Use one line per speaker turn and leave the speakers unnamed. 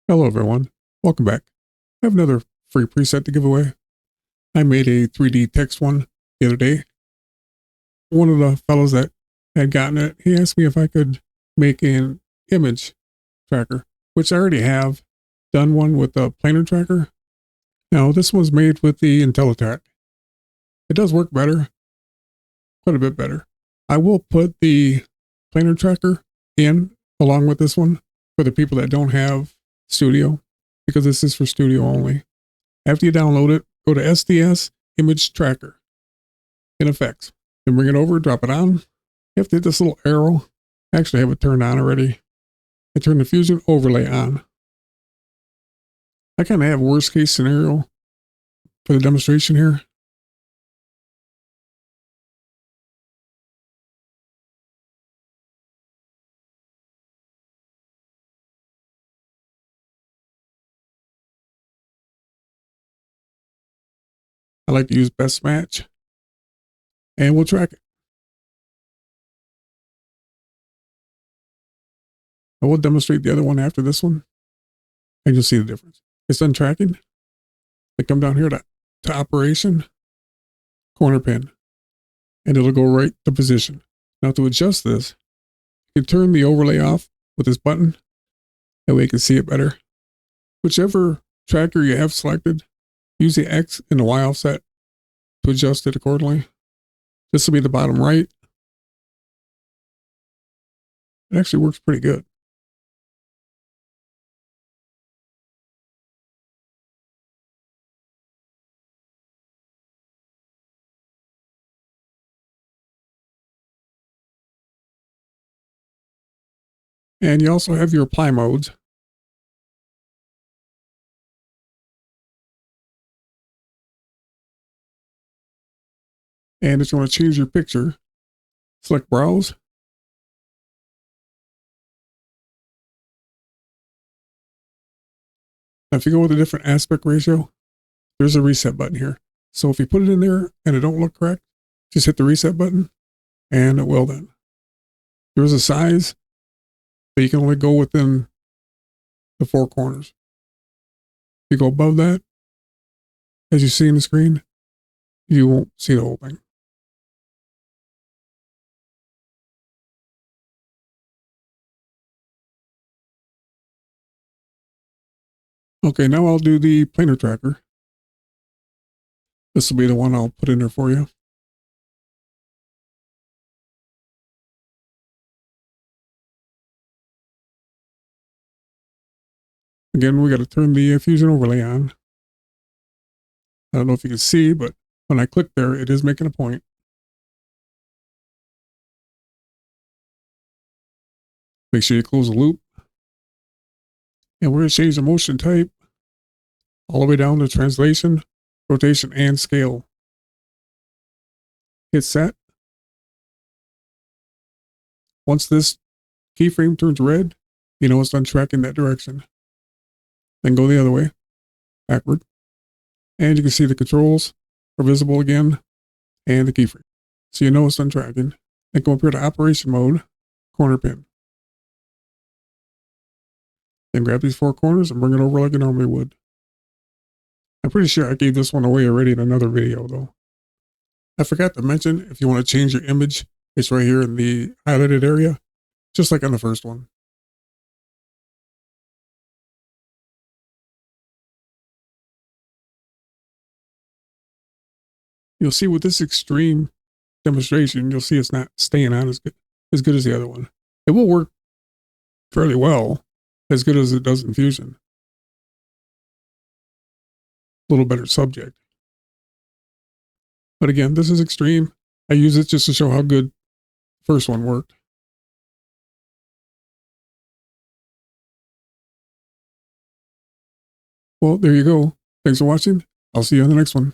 Hello everyone, welcome back. I have another free preset to give away. I made a 3D text one the other day. One of the fellows that had gotten it, he asked me if I could make an image tracker, which I already have done one with the planar tracker. Now this one's made with the IntelliTrack. It does work better, quite a bit better. I will put the planar tracker in along with this one for the people that don't have Studio, because this is for Studio only. After you download it, go to SDS Image Tracker in Effects. Then bring it over, drop it on. You have to hit this little arrow. I actually have it turned on already. I turn the Fusion Overlay on. I kind of have worst case scenario for the demonstration here. I like to use Best Match. And we'll track it. I will demonstrate the other one after this one. And you'll see the difference. It's done tracking. I come down here to Operation, Corner Pin. And it'll go right to position. Now to adjust this, you can turn the overlay off with this button. That way you can see it better. Whichever tracker you have selected, use the X and the Y offset to adjust it accordingly. This will be the bottom right. It actually works pretty good. And you also have your apply modes. And if you want to change your picture, select Browse. Now if you go with a different aspect ratio, there's a reset button here. So if you put it in there and it don't look correct, just hit the reset button and it will then. There's a size, but you can only go within the four corners. If you go above that, as you see in the screen, you won't see the whole thing. Okay, now I'll do the planar tracker. This will be the one I'll put in there for you. Again, we got to turn the Fusion Overlay on. I don't know if you can see, but when I click there, it is making a point. Make sure you close the loop. And we're going to change the motion type all the way down to translation, rotation, and scale. Hit set. Once this keyframe turns red, you know it's done tracking that direction. Then go the other way, backward. And you can see the controls are visible again, and the keyframe. So you know it's done tracking. Then go up here to Operation Mode, Corner Pin. Then grab these four corners and bring it over like you normally would. I'm pretty sure I gave this one away already in another video though. I forgot to mention, if you want to change your image, it's right here in the highlighted area, just like on the first one. You'll see with this extreme demonstration, you'll see it's not staying on as good as the other one. It will work fairly well, as good as it does in Fusion. A little better subject. But again, this is extreme. I use it just to show how good the first one worked. Well, there you go. Thanks for watching. I'll see you on the next one.